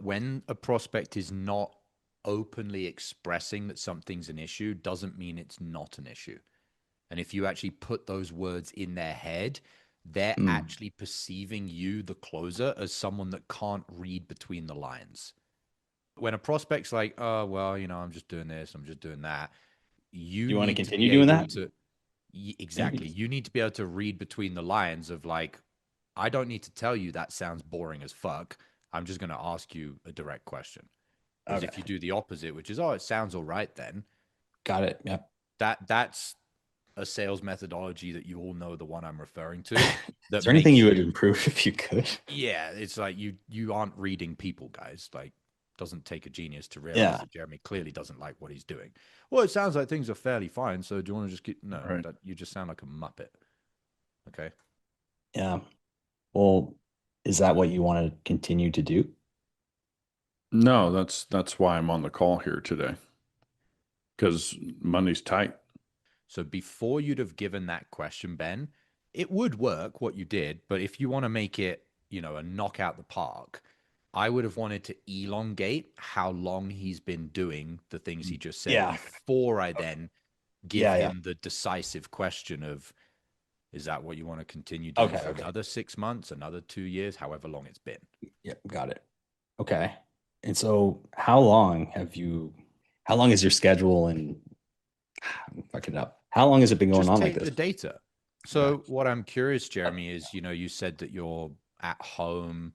when a prospect is not openly expressing that something's an issue, doesn't mean it's not an issue. And if you actually put those words in their head, they're actually perceiving you, the closer, as someone that can't read between the lines. When a prospect's like, oh, well, I'm just doing this, I'm just doing that, you You want to need to continue be doing able that? to, exactly, Maybe. you need to be able to read between the lines of like, I don't need to tell you that sounds boring as fuck. I'm just going to ask you a direct question. Because if you Okay. do the opposite, which is, oh, it sounds all right, then Got it. Yep. that's a sales methodology that you all know, the one I'm referring to, Is that there anything makes you would you, improve if you could? yeah, it's like you aren't reading people, guys. Like, doesn't take a genius to realize Yeah. that Jeremy clearly doesn't like what he's doing. Well, it sounds like things are fairly fine. So do you want to just get, no, Right. that you just sound like a muppet. Okay. Yeah. Well, is that what you want to continue to do? No, that's why I'm on the call here today. Because money's tight. So before you'd have given that question, Ben, it would work what you did. But if you want to make it, a knockout the park, I would have wanted to elongate how long he's been doing the things he just said Yeah. before I then give Yeah. Yeah. him the decisive question of, is that what you want to continue doing Okay. for Okay. another 6 months, another 2 years, however long it's been? Yep. Got it. Okay. And so how long is your schedule and fuck it up. How long has it been going Just on like take this? the data. Okay. So what I'm curious, Jeremy, is, you said that you're at home,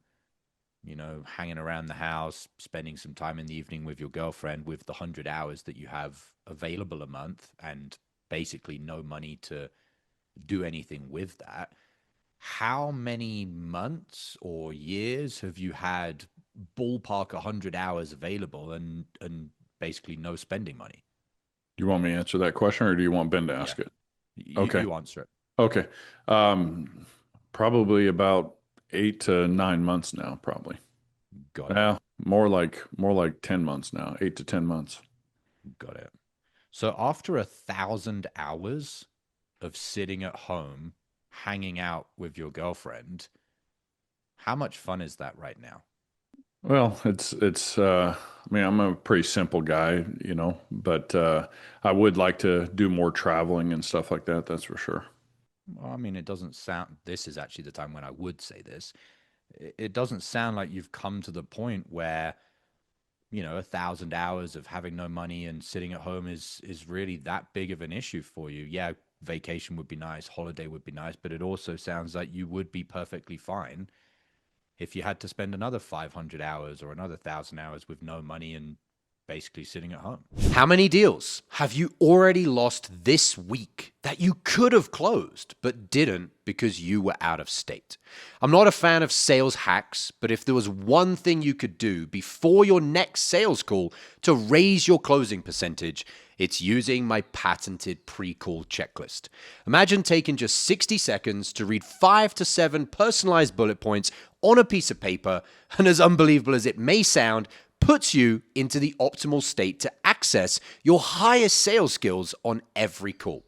hanging around the house, spending some time in the evening with your girlfriend with the 100 hours that you have available a month and basically no money to do anything with that. How many months or years have you had ballpark 100 hours available and basically no spending money? You want me to answer that question, or do you want Ben to Yeah, ask it? you, Okay. you answer it. Okay. Probably about 8 to 9 months now, probably. Got it. Yeah, more like 10 months now, 8 to 10 months. Got it. So after 1,000 hours of sitting at home, hanging out with your girlfriend, how much fun is that right now? Well, I mean, I'm a pretty simple guy, but I would like to do more traveling and stuff like that, that's for sure. Well, I mean, it doesn't sound, this is actually the time when I would say this. It doesn't sound like you've come to the point where, 1,000 hours of having no money and sitting at home is really that big of an issue for you. Yeah, vacation would be nice, holiday would be nice, but it also sounds like you would be perfectly fine if you had to spend another 500 hours or another 1,000 hours with no money and basically sitting at home. How many deals have you already lost this week that you could have closed but didn't because you were out of state? I'm not a fan of sales hacks, but if there was one thing you could do before your next sales call to raise your closing percentage, it's using my patented pre-call checklist. Imagine taking just 60 seconds to read 5 to 7 personalized bullet points on a piece of paper, and as unbelievable as it may sound, puts you into the optimal state to access your highest sales skills on every call.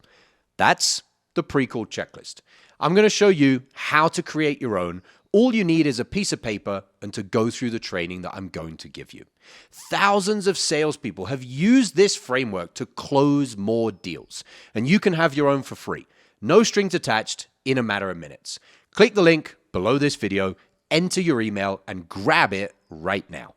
That's the pre-call checklist. I'm going to show you how to create your own. All you need is a piece of paper and to go through the training that I'm going to give you. Thousands of salespeople have used this framework to close more deals, and you can have your own for free. No strings attached in a matter of minutes. Click the link below this video, enter your email, and grab it right now.